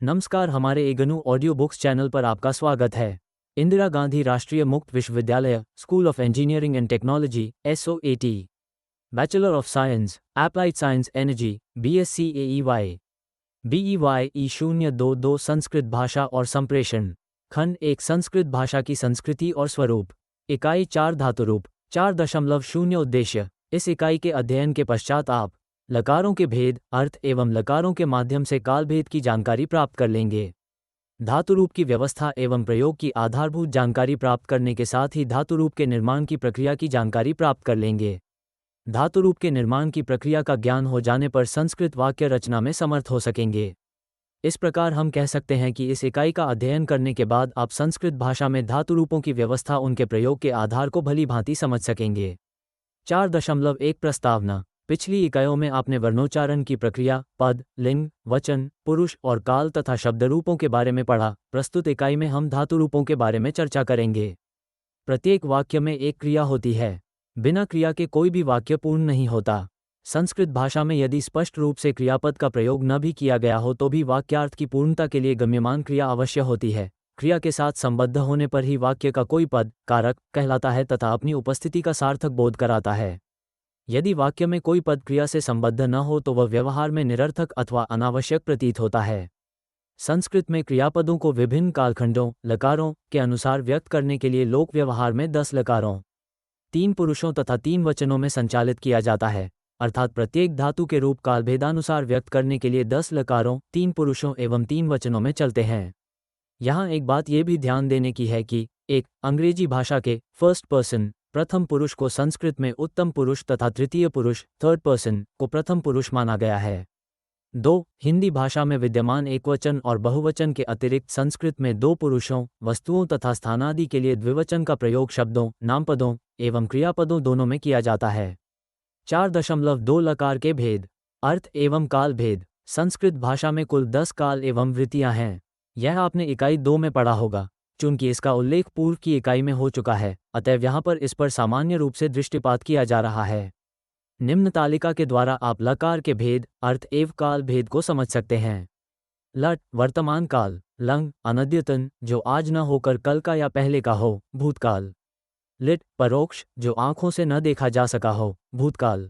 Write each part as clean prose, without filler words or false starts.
नमस्कार, हमारे एगनू audio books channel पर आपका स्वागत है। इंदिरा गांधी राष्ट्रीय मुक्त विश्वविद्यालय, school of engineering and technology, SOAT, bachelor of science, applied science energy, BSc AEY, BEY E022 Sanskrit भाषा और संप्रेषण। खंड 1 संस्कृत भाषा की संस्कृति और स्वरूप। इकाई 4 धातुरूप 4.0 उद्देश्य। इस इकाई के अध्ययन के पश्चात आप लकारों के भेद, अर्थ एवं लकारों के माध्यम से कालभेद की जानकारी प्राप्त कर लेंगे। धातुरूप की व्यवस्था एवं प्रयोग की आधारभूत जानकारी प्राप्त करने के साथ ही धातुरूप के निर्माण की प्रक्रिया की जानकारी प्राप्त कर लेंगे। धातुरूप के निर्माण की प्रक्रिया का ज्ञान हो जाने पर संस्कृत वाक्य रचना में समर्थ हो सकेंगे। इस प्रकार हम कह सकते हैं कि इस इकाई का अध्ययन करने के बाद आप संस्कृत भाषा में धातुरूपों की व्यवस्था, उनके प्रयोग के आधार को भली भांति समझ सकेंगे। 4.1 प्रस्तावना। पिछली इकाइयों में आपने वर्णोच्चारण की प्रक्रिया, पद, लिंग, वचन, पुरुष और काल तथा शब्दरूपों के बारे में पढ़ा। प्रस्तुत इकाई में हम धातुरूपों के बारे में चर्चा करेंगे। प्रत्येक वाक्य में एक क्रिया होती है। बिना क्रिया के कोई भी वाक्य पूर्ण नहीं होता। संस्कृत भाषा में यदि स्पष्ट रूप से क्रियापद का प्रयोग न भी किया गया हो तो भी वाक्यार्थ की पूर्णता के लिए गम्यमान क्रिया अवश्य होती है। क्रिया के साथ संबद्ध होने पर ही वाक्य का कोई पद कारक कहलाता है तथा अपनी उपस्थिति का सार्थक बोध कराता है। यदि वाक्य में कोई पद क्रिया से संबद्ध न हो तो वह व्यवहार में निरर्थक अथवा अनावश्यक प्रतीत होता है। संस्कृत में क्रियापदों को विभिन्न कालखंडों, लकारों के अनुसार व्यक्त करने के लिए लोक व्यवहार में 10 लकारों, 3 पुरुषों तथा 3 वचनों में संचालित किया जाता है। अर्थात प्रत्येक धातु के रूप कालभेदानुसार व्यक्त करने के लिए 10 लकारों, 3 पुरुषों एवं 3 वचनों में चलते हैं। यहाँ एक बात यह भी ध्यान देने की है कि 1. अंग्रेजी भाषा के फर्स्ट पर्सन प्रथम पुरुष को संस्कृत में उत्तम पुरुष तथा तृतीय पुरुष थर्ड पर्सन को प्रथम पुरुष माना गया है। 2. हिंदी भाषा में विद्यमान एकवचन और बहुवचन के अतिरिक्त संस्कृत में 2 पुरुषों, वस्तुओं तथा स्थानादि के लिए द्विवचन का प्रयोग शब्दों, नामपदों एवं क्रियापदों दोनों में किया जाता है। 4.2 लकार के भेद, अर्थ एवं काल भेद। संस्कृत भाषा में कुल 10 काल एवं वृत्तियां हैं। यह आपने इकाई 2 में पढ़ा होगा। चूंकि इसका उल्लेख पूर्व की इकाई में हो चुका है, अतएव यहाँ पर इस पर सामान्य रूप से दृष्टिपात किया जा रहा है। निम्न तालिका के द्वारा आप लकार के भेद, अर्थ एवं काल भेद को समझ सकते हैं। लट वर्तमान काल, लंग अनद्यतन जो आज न होकर कल का या पहले का हो, भूतकाल। लिट परोक्ष जो आंखों से न देखा जा सका हो, भूतकाल।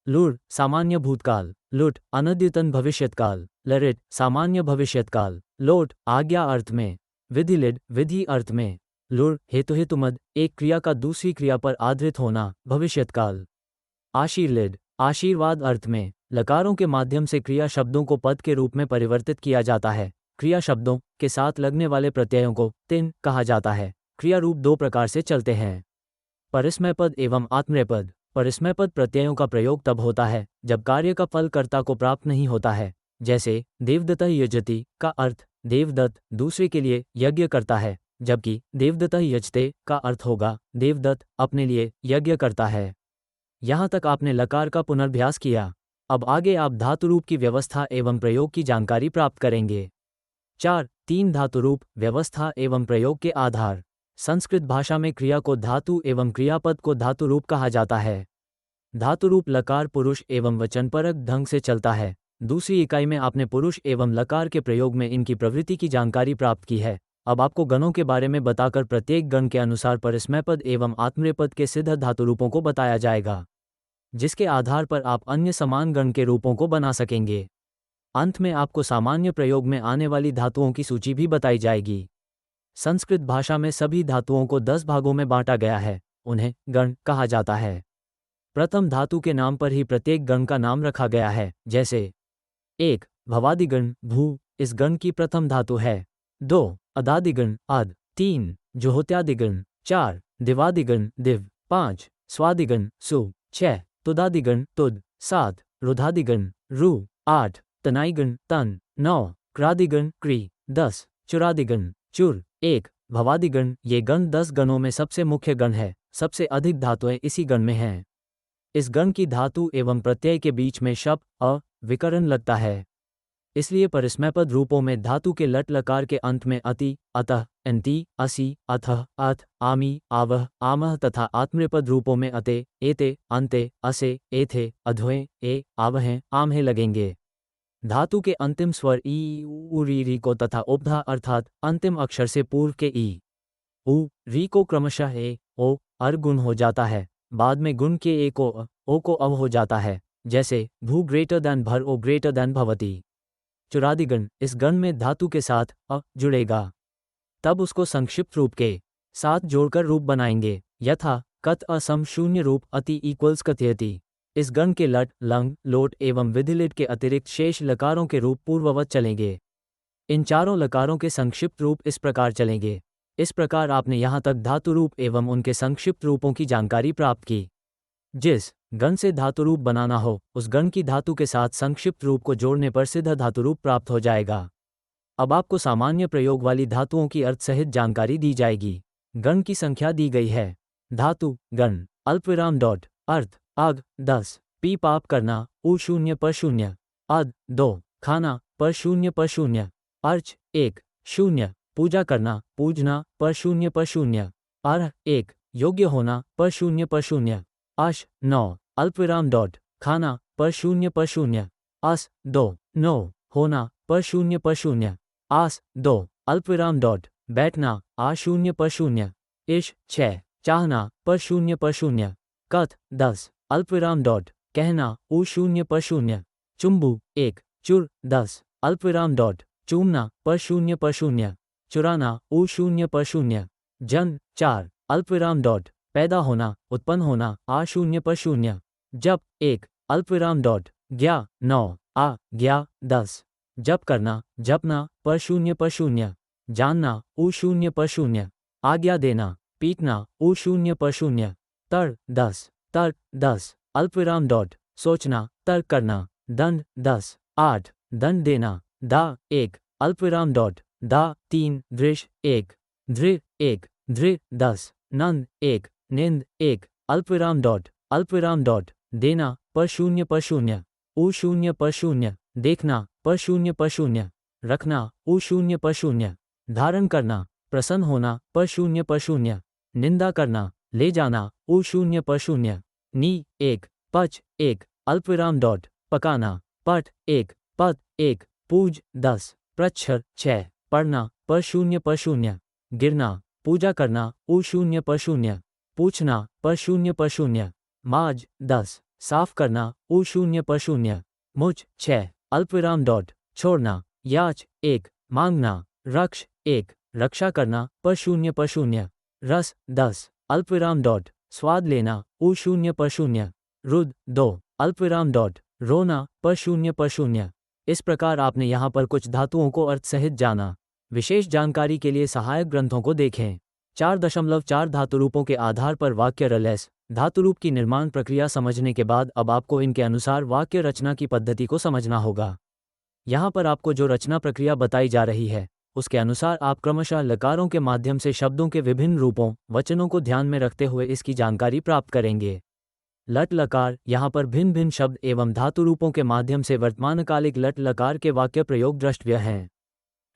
लुर सामान्य भूतकाल, लुट अनद्यतन भविष्यत्काल, लरिट सामान्य भविष्यत्काल। लोट आज्ञा अर्थ में, विधिलिड विधि अर्थ में। लुर हेतुमद एक क्रिया का दूसरी क्रिया पर आधारित होना, भविष्यत्काल। आशीर्लिड आशीर्वाद अर्थ में। लकारों के माध्यम से क्रिया शब्दों को पद के रूप में परिवर्तित किया जाता है। क्रिया शब्दों के साथ लगने वाले प्रत्ययों को तिन कहा जाता है। क्रिया रूप 2 प्रकार से चलते हैं, परिस्मयपद एवं आत्मनेपद। परिस्मयपद प्रत्ययों का प्रयोग तब होता है जब कार्य का फल कर्ता को प्राप्त नहीं होता है। जैसे देवदत्तः यजति का अर्थ देवदत्त दूसरे के लिए यज्ञ करता है, जबकि देवदत्तः यजते का अर्थ होगा देवदत्त अपने लिए यज्ञ करता है। यहाँ तक आपने लकार का पुनर्भ्यास किया। अब आगे आप धातुरूप की व्यवस्था एवं प्रयोग की जानकारी प्राप्त करेंगे। 4. 3 धातुरूप व्यवस्था एवं प्रयोग के आधार। संस्कृत भाषा में क्रिया को धातु एवं क्रियापद को धातुरूप कहा जाता है। धातुरूप लकार पुरुष एवं वचनपरक ढंग से चलता है। दूसरी इकाई में आपने पुरुष एवं लकार के प्रयोग में इनकी प्रवृत्ति की जानकारी प्राप्त की है। अब आपको गणों के बारे में बताकर प्रत्येक गण के अनुसार परिस्मयपद एवं आत्मनेपद के सिद्ध धातुरूपों को बताया जाएगा, जिसके आधार पर आप अन्य समान गण के रूपों को बना सकेंगे। अंत में आपको सामान्य प्रयोग में आने वाली धातुओं की सूची भी बताई जाएगी। संस्कृत भाषा में सभी धातुओं को 10 भागों में बांटा गया है। उन्हें गण कहा जाता है। प्रथम धातु के नाम पर ही प्रत्येक गण का नाम रखा गया है। जैसे 1. भवादिगण भू इस गण की प्रथम धातु है। 2. अदादिगण अद। 3. जुहोत्यादिगण। 4. दिवादिगण दिव। 5. स्वादिगण सु। 6. तुदादिगण तुद। 7. रुधादिगण रु। 8. तनाइगण तन। 9. क्रादिगण क्री। 10. चुरादिगण चुर। 1. भवादिगण ये गण 10 गणों में सबसे मुख्य गण है। सबसे अधिक धातुएं इसी गण में हैं। इस गण की धातु एवं प्रत्यय के बीच में शप अ विकरण लगता है। इसलिए परिस्मयपद रूपों में धातु के लट लकार के अंत में अति, अतः, अंति, असि, अथः, अथ, आमि, आवह, आमह तथा आत्मनेपद रूपों में अते, एते, अन्ते, असे, एथे, अध्वे, ए, आवहें, आमहे लगेंगे। धातु के अंतिम स्वर ई उ री री को तथा उपधा अर्थात अंतिम अक्षर से पूर्व के ई उ री को क्रमशः ए ओ अर गुण हो जाता है। बाद में गुण के ए को ओ को अव हो जाता है, जैसे भू ग्रेटर दैन भर ओ ग्रेटर दैन भवती। चुरादिगण इस गण में धातु के साथ अ जुड़ेगा, तब उसको संक्षिप्त रूप के साथ जोड़कर रूप बनाएंगे, यथा कत असम शून्य रूप अति इक्वल्स कथयति। इस गण के लट लंग लोट एवं विधिलिट के अतिरिक्त शेष लकारों के रूप पूर्ववत चलेंगे। इन चारों लकारों के संक्षिप्त रूप इस प्रकार चलेंगे। इस प्रकार आपने यहाँ तक धातु रूप एवं उनके संक्षिप्त रूपों की जानकारी प्राप्त की। जिस गण से धातु रूप बनाना हो उस गण की धातु के साथ संक्षिप्त रूप को जोड़ने पर सीधा धातु रूप प्राप्त हो जाएगा। अब आपको सामान्य प्रयोग वाली धातुओं की अर्थ सहित जानकारी दी जाएगी। गण की संख्या दी गई है। धातु गण अल्पविराम डॉट अर्थ आग 10 पी पाप करना उ शून्य पर शून्य अद 2 खाना पर शून्य अर्च 1 शून्य पूजा करना पूजना पर शून्य अर्ह 1 योग्य होना पर शून्य आश 9 अल्पविराम डॉट खाना पर शून्य अस 2 9 होना पर शून्य आस 2 अल्पविराम डॉट बैठना आ शून्य पर शून्य इश 6 चाहना पर शून्य कथ 10 अल्पविराम डॉट कहना उ शून्य पर शून्य चुंबु 1 चुर 10 अल्पविराम डॉट चूमना पर शून्य चुराना उ शून्य पर शून्य जन 4 अल्पविराम डॉट पैदा होना उत्पन्न होना आ शून्य पर शून्य जप 1 अल्पविराम डॉट ज्ञा 9 आ ज्ञा 10 जप करना जपना पर शून्य जानना उ शून्य पर शून्य आज्ञा देना पीटना उ शून्य पर शून्य तर्क 10 अल्पविराम डॉट सोचना तर्क करना दंड 10 8 दंड देना दा 1 अल्पविराम डॉट दा 3 दृश्य 1 धृ 1 धृ 10 नंद 1 निंद 1 अल्पविराम डॉट देना पर शून्य उ शून्य पर शून्य देखना पर शून्य रखना उ शून्य पर शून्य धारण करना प्रसन्न होना पर शून्य निंदा करना ले जाना उ शून्य पर शून्य नी 1 पच 1 अल्पविराम डॉट पकाना पट 1 पद 1 पूज 10 प्रच्छर 6 पढ़ना पर शून्य गिरना पूजा करना उ शून्य पर शून्य पूछना पर शून्य माज 10 साफ करना उ शून्य पर शून्य मुझ 6 अल्पविराम डॉट छोड़ना याच 1 मांगना रक्ष 1 रक्षा करना पर शून्य रस 10 अल्पविराम डॉट स्वाद लेना उ शून्य पर शून्य रुद 2 अल्पविराम डॉट रोना पर शून्य इस प्रकार आपने यहाँ पर कुछ धातुओं को अर्थ सहित जाना। विशेष जानकारी के लिए सहायक ग्रंथों को देखें। 4.4 धातु रूपों के आधार पर वाक्य रलेस धातु रूप की निर्माण प्रक्रिया समझने के बाद अब आपको इनके अनुसार वाक्य रचना की पद्धति को समझना होगा। यहाँ पर आपको जो रचना प्रक्रिया बताई जा रही है उसके अनुसार आप क्रमशः लकारों के माध्यम से शब्दों के विभिन्न रूपों वचनों को ध्यान में रखते हुए इसकी जानकारी प्राप्त करेंगे। लट लकार यहाँ पर भिन्न भिन्न शब्द एवं धातु रूपों के माध्यम से वर्तमानकालिक लट लकार के वाक्य प्रयोग द्रष्टव्य हैं।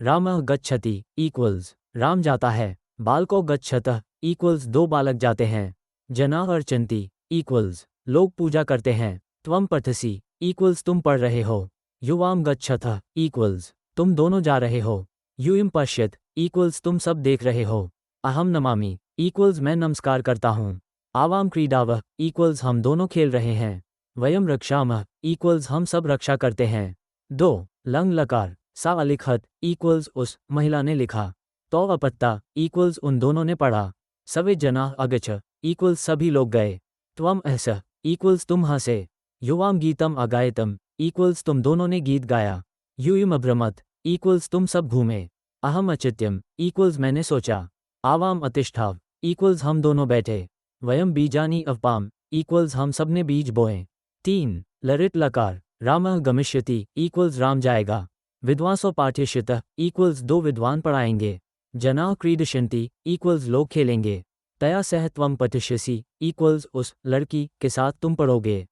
रामः गच्छति इक्वल्स राम जाता है। बालको गच्छतः इक्वल्स 2 बालक जाते हैं। जनाः अर्चन्ति इक्वल्स लोग पूजा करते हैं। त्वं पठसि इक्वल्स तुम पढ़ रहे हो। युवाम गच्छतः इक्वल्स तुम दोनों जा रहे हो। यूयं पश्यत इक्वल्स तुम सब देख रहे हो। अहम नमामि इक्वल्स मैं नमस्कार करता हूँ। आवाम क्रीडावः इक्वल्स हम दोनों खेल रहे हैं। वयम रक्षामः इक्वल्स हम सब रक्षा करते हैं। 2 लंग लकार सा अलिखत इक्वल्स उस महिला ने लिखा। तो अपत्ता इक्वल्स उन दोनों ने पढ़ा। सवे जनाः अगच्छ इक्वल्स सभी लोग गए। त्वम अहसः इक्वल्स तुम हंसे। युवाम गीतम अगायतम इक्वल्स तुम दोनों ने गीत गाया। यूयम अभ्रमत इक्वल्स तुम सब घूमे। अहम अचित्यम इक्वल्स मैंने सोचा। आवाम अतिष्ठाव इक्वल्स हम दोनों बैठे। वयम बीजानी अवपाम इक्वल्स हम सब ने बीज बोए। 3 लरित लकार रामः गमिष्यति इक्वल्स राम जाएगा। विद्वांसो पाठ्यष्यतः इक्वल्स 2 विद्वान पढ़ाएंगे। जनाः क्रीडशन्ति इक्वल्स लोग खेलेंगे। तया सह त्वं पठिष्यसि इक्वल्स उस लड़की के साथ तुम पढ़ोगे।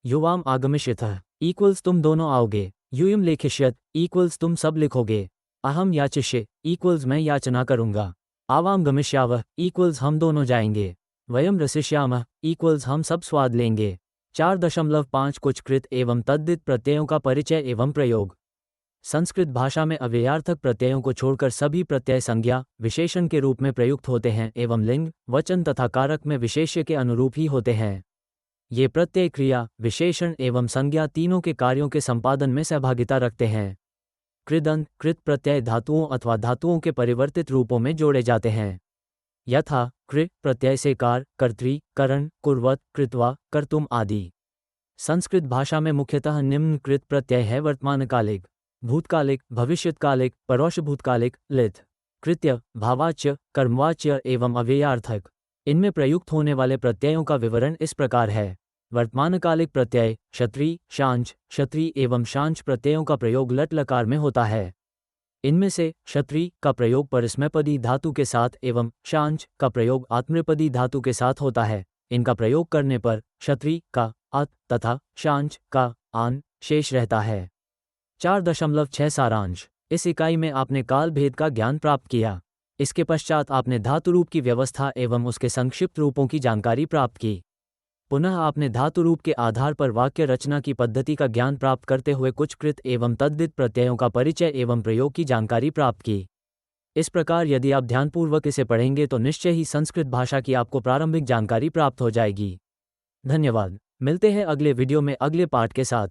युवाम आगमिष्यतः इक्वल्स तुम दोनों आओगे। यूयम लेखिष्यत इक्वल्स तुम सब लिखोगे। अहम याचिष्ये इक्वल्स मैं याचना करूँगा। आवाम गमिष्यावः इक्वल्स हम दोनों जाएंगे। वयम रसिष्यामः इक्वल्स हम सब स्वाद लेंगे। 4.5 कुछ कृत एवं तद्धित प्रत्ययों का परिचय एवं प्रयोग। संस्कृत भाषा में अव्ययार्थक प्रत्ययों को छोड़कर सभी प्रत्यय संज्ञा, विशेषण के रूप में प्रयुक्त होते हैं एवं लिंग, वचन तथा कारक में विशेष्य के अनुरूप ही होते हैं। ये प्रत्यय क्रिया, विशेषण एवं संज्ञा तीनों के कार्यों के संपादन में सहभागिता रखते हैं। कृदंत कृत प्रत्यय धातुओं अथवा धातुओं के परिवर्तित रूपों में जोड़े जाते हैं। यथा कृ प्रत्यय से कार, कर्त्री, करण, कुर्वत, कृत्वा, कर्तुम आदि। संस्कृत भाषा में मुख्यतः निम्न कृत प्रत्यय है वर्तमानकालिक, भूतकालिक, भविष्यत्कालिक, परोक्षभूतकालिक, लिथ, कृत्य, भावाच्य, कर्मवाच्य एवं अव्ययार्थक। इनमें प्रयुक्त होने वाले प्रत्ययों का विवरण इस प्रकार है। वर्तमानकालिक प्रत्यय क्षत्री, शांच, क्षत्री एवं शांच प्रत्ययों का प्रयोग लट लकार में होता है। इनमें से क्षत्री का प्रयोग परस्मैपदी धातु के साथ एवं शांच का प्रयोग आत्मनेपदी धातु के साथ होता है। इनका प्रयोग करने पर क्षत्री का अत तथा शांच का आन शेष रहता है। 4.6 सारांश। इस इकाई में आपने काल भेद का ज्ञान प्राप्त किया। इसके पश्चात आपने धातु रूप की व्यवस्था एवं उसके संक्षिप्त रूपों की जानकारी प्राप्त की। पुनः आपने धातु रूप के आधार पर वाक्य रचना की पद्धति का ज्ञान प्राप्त करते हुए कुछ कृत एवं तद्धित प्रत्ययों का परिचय एवं प्रयोग की जानकारी प्राप्त की। इस प्रकार यदि आप ध्यानपूर्वक इसे पढ़ेंगे तो निश्चय ही संस्कृत भाषा की आपको प्रारंभिक जानकारी प्राप्त हो जाएगी। धन्यवाद। मिलते हैं अगले वीडियो में अगले पाठ के साथ।